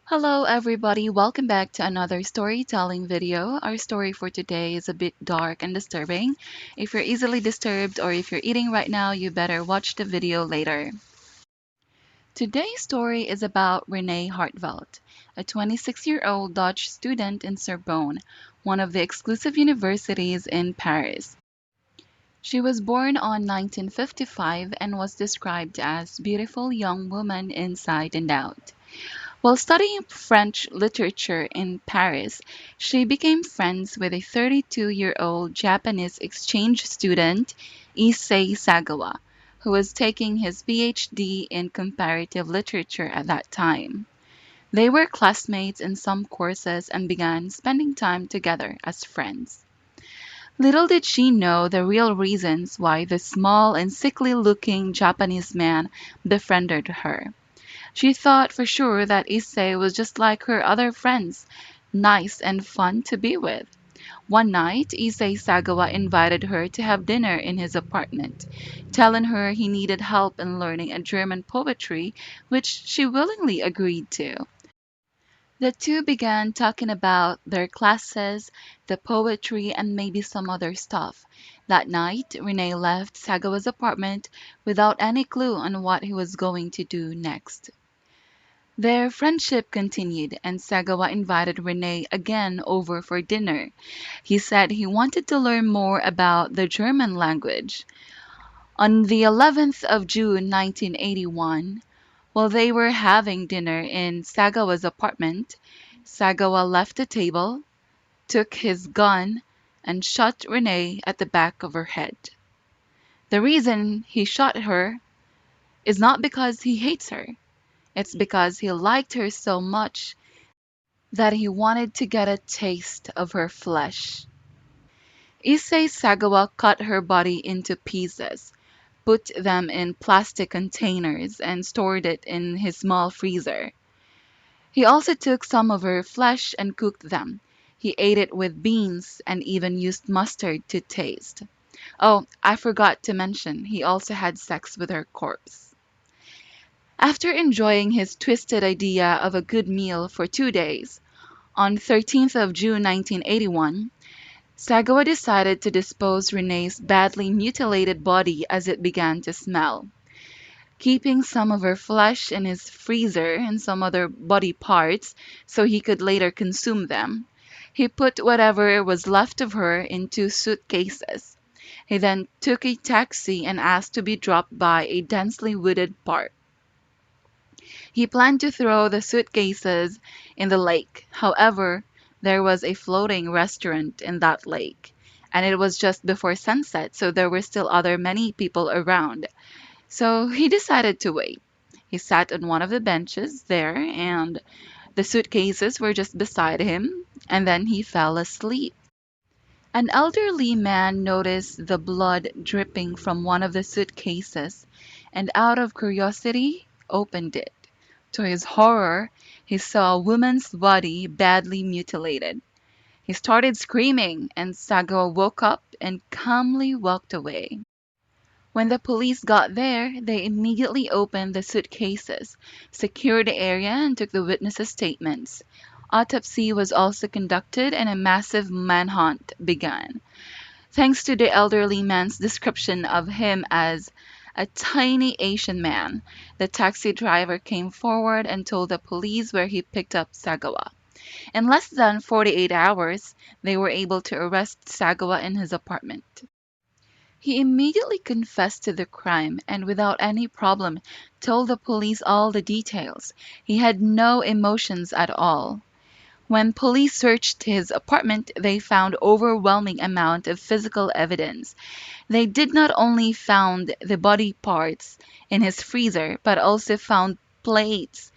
Hello, everybody. Welcome back to another storytelling video. Our story for today is a bit dark and disturbing. If you're easily disturbed or if you're eating right now, you better watch the video later. Today's story is about Renee Hartevelt, a 26-year-old Dutch student in Sorbonne, one of the exclusive universities in Paris. She was born on 1955 and was described as beautiful young woman inside and out. While studying French literature in Paris, she became friends with a 32-year-old Japanese exchange student, Issei Sagawa, who was taking his PhD in comparative literature at that time. They were classmates in some courses and began spending time together as friends. Little did she know the real reasons why the small and sickly looking Japanese man befriended her. She thought for sure that Issei was just like her other friends, nice and fun to be with. One night, Issei Sagawa invited her to have dinner in his apartment, telling her he needed help in learning a German poetry, which she willingly agreed to. The two began talking about their classes, the poetry, and maybe some other stuff. That night, Renee left Sagawa's apartment without any clue on what he was going to do next. Their friendship continued, and Sagawa invited Renee again over for dinner. He said he wanted to learn more about the German language. On the 11th of June 1981, while they were having dinner in Sagawa's apartment, Sagawa left the table, took his gun, and shot Renee at the back of her head. The reason he shot her is not because he hates her. It's because he liked her so much that he wanted to get a taste of her flesh. Issei Sagawa cut her body into pieces, put them in plastic containers, and stored it in his small freezer. He also took some of her flesh and cooked them. He ate it with beans and even used mustard to taste. Oh, I forgot to mention, he also had sex with her corpse. After enjoying his twisted idea of a good meal for 2 days, on 13th of June 1981, Sagawa decided to dispose Renee's badly mutilated body as it began to smell. Keeping some of her flesh in his freezer and some other body parts so he could later consume them, he put whatever was left of her in two suitcases. He then took a taxi and asked to be dropped by a densely wooded park. He planned to throw the suitcases in the lake. However, there was a floating restaurant in that lake, and it was just before sunset, so there were still other many people around. So he decided to wait. He sat on one of the benches there, and the suitcases were just beside him, and then he fell asleep. An elderly man noticed the blood dripping from one of the suitcases, and out of curiosity, opened it. To his horror, he saw a woman's body badly mutilated. He started screaming, and Sagawa woke up and calmly walked away. When the police got there, they immediately opened the suitcases, secured the area, and took the witnesses' statements. Autopsy was also conducted, and a massive manhunt began. Thanks to the elderly man's description of him as a tiny Asian man, the taxi driver came forward and told the police where he picked up Sagawa. In less than 48 hours, they were able to arrest Sagawa in his apartment. He immediately confessed to the crime and without any problem told the police all the details. He had no emotions at all. When police searched his apartment, they found overwhelming amount of physical evidence. They did not only found the body parts in his freezer, but also found plates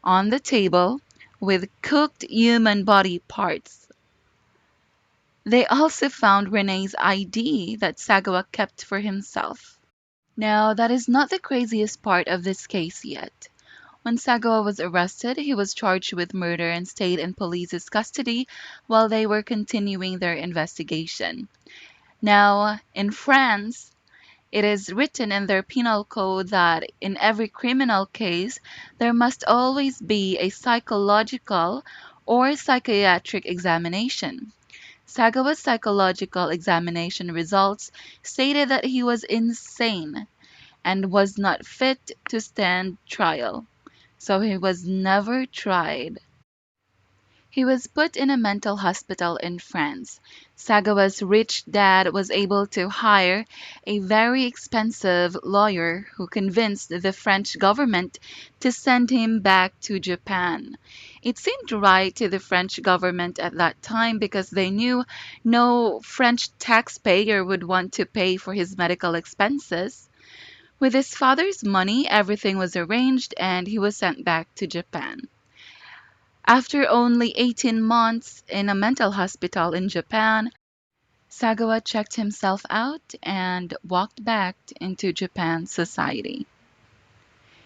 on the table with cooked human body parts. They also found Renee's ID that Sagawa kept for himself. Now, that is not the craziest part of this case yet. When Sagawa was arrested, he was charged with murder and stayed in police's custody while they were continuing their investigation. Now, in France, It is written in their penal code that in every criminal case, there must always be a psychological or psychiatric examination. Sagawa's psychological examination results stated that he was insane and was not fit to stand trial, so he was never tried. He was put in a mental hospital in France. Sagawa's rich dad was able to hire a very expensive lawyer who convinced the French government to send him back to Japan. It seemed right to the French government at that time because they knew no French taxpayer would want to pay for his medical expenses. With his father's money, everything was arranged and he was sent back to Japan. After only 18 months in a mental hospital in Japan, Sagawa checked himself out and walked back into Japan's society.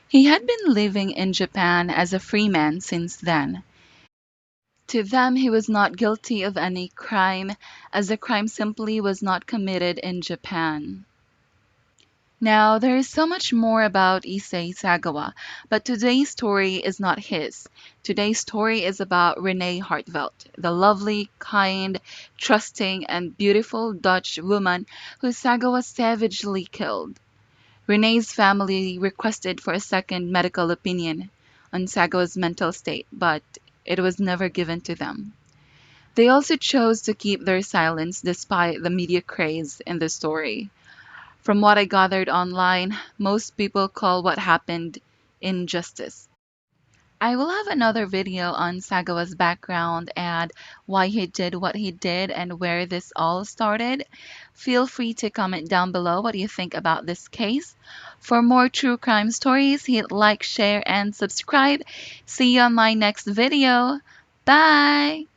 He had been living in Japan as a free man since then. To them, he was not guilty of any crime, as the crime simply was not committed in Japan. Now, there is so much more about Issei Sagawa, but today's story is not his. Today's story is about Renee Hartevelt, the lovely, kind, trusting, and beautiful Dutch woman who Sagawa savagely killed. Renee's family requested for a second medical opinion on Sagawa's mental state, but it was never given to them. They also chose to keep their silence despite the media craze in the story. From what I gathered online, most people call what happened injustice. I will have another video on Sagawa's background and why he did what he did and where this all started. Feel free to comment down below what you think about this case. For more true crime stories, hit like, share, and subscribe. See you on my next video. Bye!